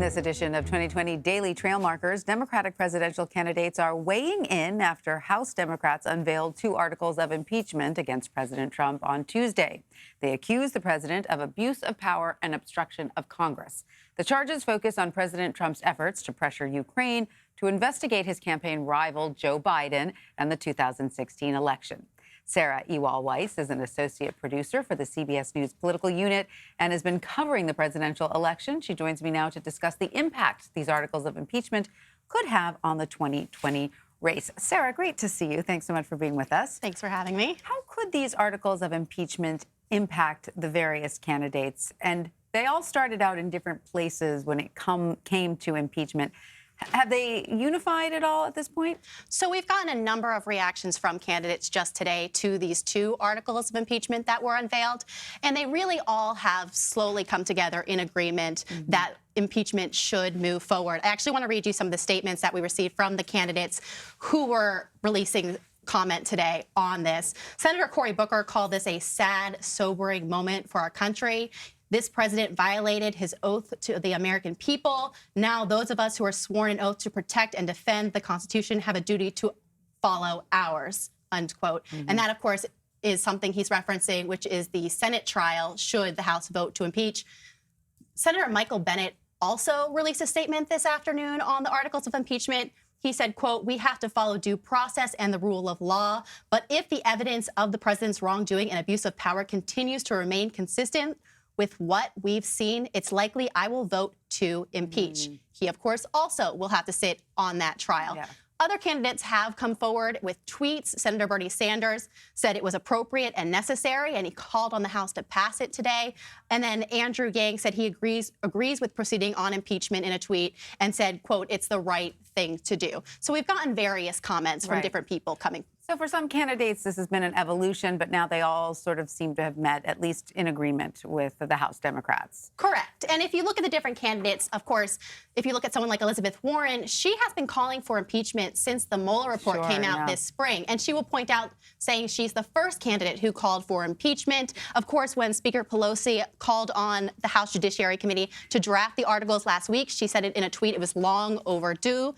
this edition of 2020 Daily Trail Markers, Democratic presidential candidates are weighing in after House Democrats unveiled 2 articles of impeachment against President Trump on Tuesday. They accuse the president of abuse of power and obstruction of Congress. The charges focus on President Trump's efforts to pressure Ukraine to investigate his campaign rival Joe Biden and the 2016 election. Sarah Ewall Wice is an associate producer for the CBS News political unit and has been covering the presidential election. She joins me now to discuss the impact these articles of impeachment could have on the 2020 race. Sarah, great to see you. Thanks so much for being with us. Thanks for having me. How could these articles of impeachment impact the various candidates? And they all started out in different places when it came to impeachment. Have they unified at all at this point? So we've gotten a number of reactions from candidates just today to these 2 articles of impeachment that were unveiled. And they really all have slowly come together in agreement that impeachment should move forward. I actually want to read you some of the statements that we received from the candidates who were releasing comment today on this. Senator Cory Booker called this a sad, sobering moment for our country. This president violated his oath to the American people. Now those of us who are sworn an oath to protect and defend the Constitution have a duty to follow ours, unquote. And that, of course, is something he's referencing, which is the Senate trial should the House vote to impeach. Senator Michael Bennet also released a statement this afternoon on the articles of impeachment. He said, quote, "We have to follow due process and the rule of law. But if the evidence of the president's wrongdoing and abuse of power continues to remain consistent with what we've seen, it's likely I will vote to impeach." He, of course, also will have to sit on that trial. Yeah. Other candidates have come forward with tweets. Senator Bernie Sanders said it was appropriate and necessary, and he called on the House to pass it today. And then Andrew Yang said he agrees with proceeding on impeachment in a tweet and said, quote, "It's the right thing to do." So we've gotten various comments from different people coming. So for some candidates, this has been an evolution, but now they all sort of seem to have met, at least in agreement with the House Democrats. Correct. And if you look at the different candidates, of course, if you look at someone like Elizabeth Warren, she has been calling for impeachment since the Mueller report came out this spring. And she will point out, saying she's the first candidate who called for impeachment. Of course, when Speaker Pelosi called on the House Judiciary Committee to draft the articles last week, she said it in a tweet, it was long overdue.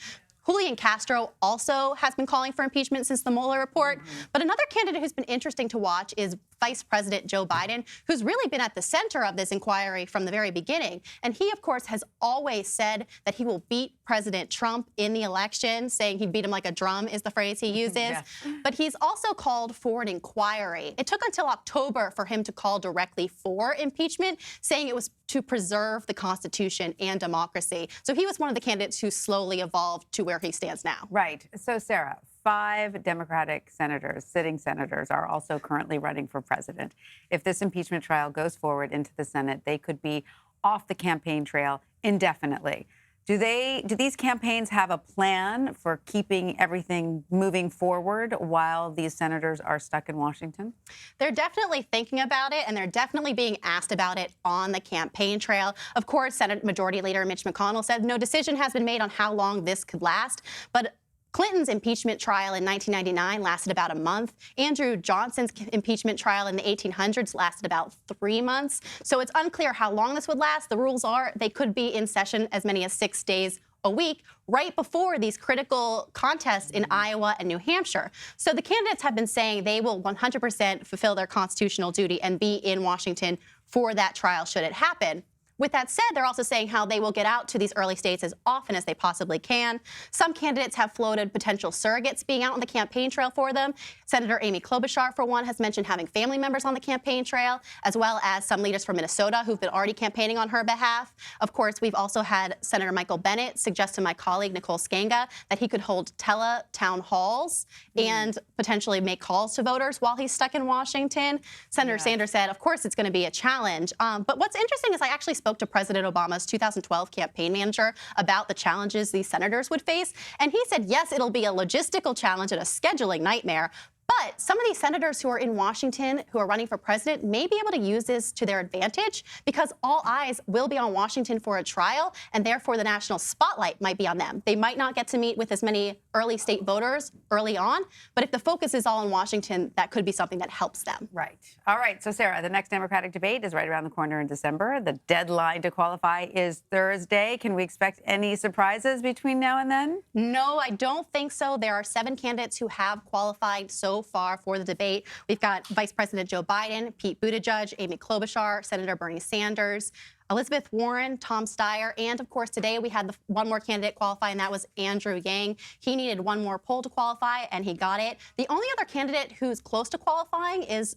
Julian Castro also has been calling for impeachment since the Mueller report. But another candidate who's been interesting to watch is Vice President Joe Biden, who's really been at the center of this inquiry from the very beginning. And he, of course, has always said that he will beat President Trump in the election, saying he beat him like a drum is the phrase he uses. But he's also called for an inquiry. It took until October for him to call directly for impeachment, saying it was to preserve the Constitution and democracy. So he was one of the candidates who slowly evolved to where he stands now. Right. So, Sarah, 5 Democratic senators, sitting senators, are also currently running for president. If this impeachment trial goes forward into the Senate, they could be off the campaign trail indefinitely. Do these campaigns have a plan for keeping everything moving forward while these senators are stuck in Washington? They're definitely thinking about it, and they're definitely being asked about it on the campaign trail. Of course, Senate Majority Leader Mitch McConnell said no decision has been made on how long this could last, but Clinton's impeachment trial in 1999 lasted about a month. Andrew Johnson's impeachment trial in the 1800s lasted about 3 months. So it's unclear how long this would last. The rules are they could be in session as many as 6 days a week right before these critical contests in Iowa and New Hampshire. So the candidates have been saying they will 100% fulfill their constitutional duty and be in Washington for that trial should it happen. With that said, they're also saying how they will get out to these early states as often as they possibly can. Some candidates have floated potential surrogates being out on the campaign trail for them. Senator Amy Klobuchar, for one, has mentioned having family members on the campaign trail, as well as some leaders from Minnesota who've been already campaigning on her behalf. Of course, we've also had Senator Michael Bennet suggest to my colleague Nicole Skanga that he could hold tele-town halls and potentially make calls to voters while he's stuck in Washington. Senator Sanders said, of course, it's going to be a challenge. But what's interesting is I actually spoke to President Obama's 2012 campaign manager about the challenges these senators would face. And he said, yes, it'll be a logistical challenge and a scheduling nightmare. But some of these senators who are in Washington who are running for president may be able to use this to their advantage because all eyes will be on Washington for a trial, and therefore the national spotlight might be on them. They might not get to meet with as many early state voters early on. But if the focus is all in Washington, that could be something that helps them. Right. All right. So, Sarah, the next Democratic debate is right around the corner in December. The deadline to qualify is Thursday. Can we expect any surprises between now and then? No, I don't think so. There are 7 candidates who have qualified so far for the debate. We've got Vice President Joe Biden, Pete Buttigieg, Amy Klobuchar, Senator Bernie Sanders, Elizabeth Warren, Tom Steyer, and of course today we had one more candidate qualify, and that was Andrew Yang. He needed one more poll to qualify, and he got it. The only other candidate who's close to qualifying is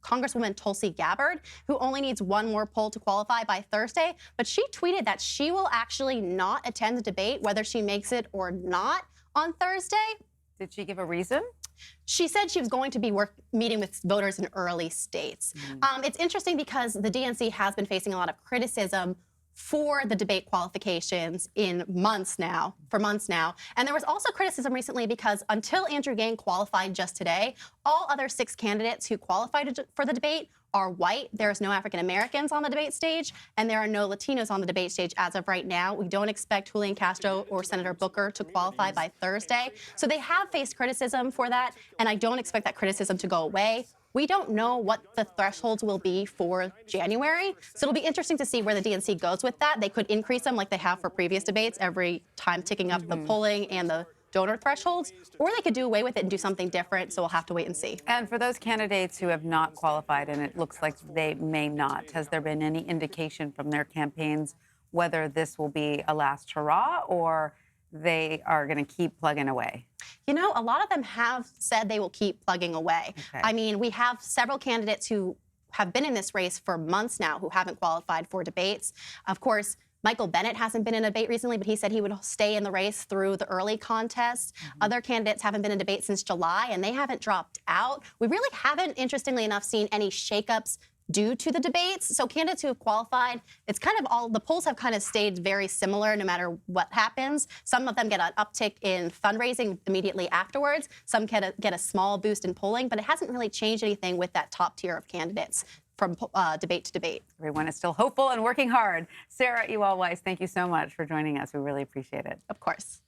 Congresswoman Tulsi Gabbard, who only needs one more poll to qualify by Thursday. But she tweeted that she will actually not attend the debate, whether she makes it or not, on Thursday. Did she give a reason? She said she was going to be meeting with voters in early states. It's interesting because the DNC has been facing a lot of criticism for the debate qualifications for months now. And there was also criticism recently because until Andrew Yang qualified just today, all other 6 candidates who qualified for the debate are white. There's no African Americans on the debate stage, and there are no Latinos on the debate stage as of right now. We don't expect Julian Castro or Senator Booker to qualify by Thursday. So they have faced criticism for that, and I don't expect that criticism to go away. We don't know what the thresholds will be for January, so it'll be interesting to see where the DNC goes with that. They could increase them like they have for previous debates, every time ticking up the polling and the donor thresholds, or they could do away with it and do something different, so we'll have to wait and see. And for those candidates who have not qualified, and it looks like they may not, has there been any indication from their campaigns whether this will be a last hurrah or they are going to keep plugging away? You know, a lot of them have said they will keep plugging away. Okay. I mean, we have several candidates who have been in this race for months now who haven't qualified for debates. Of course, Michael Bennet hasn't been in a debate recently, but he said he would stay in the race through the early contest. Other candidates haven't been in debate since July, and they haven't dropped out. We really haven't, interestingly enough, seen any shakeups due to the debates. So candidates who have qualified, it's kind of all, the polls have kind of stayed very similar no matter what happens. Some of them get an uptick in fundraising immediately afterwards. Some get a small boost in polling, but it hasn't really changed anything with that top tier of candidates from debate to debate. Everyone is still hopeful and working hard. Sarah Ewall Wice, thank you so much for joining us. We really appreciate it. Of course.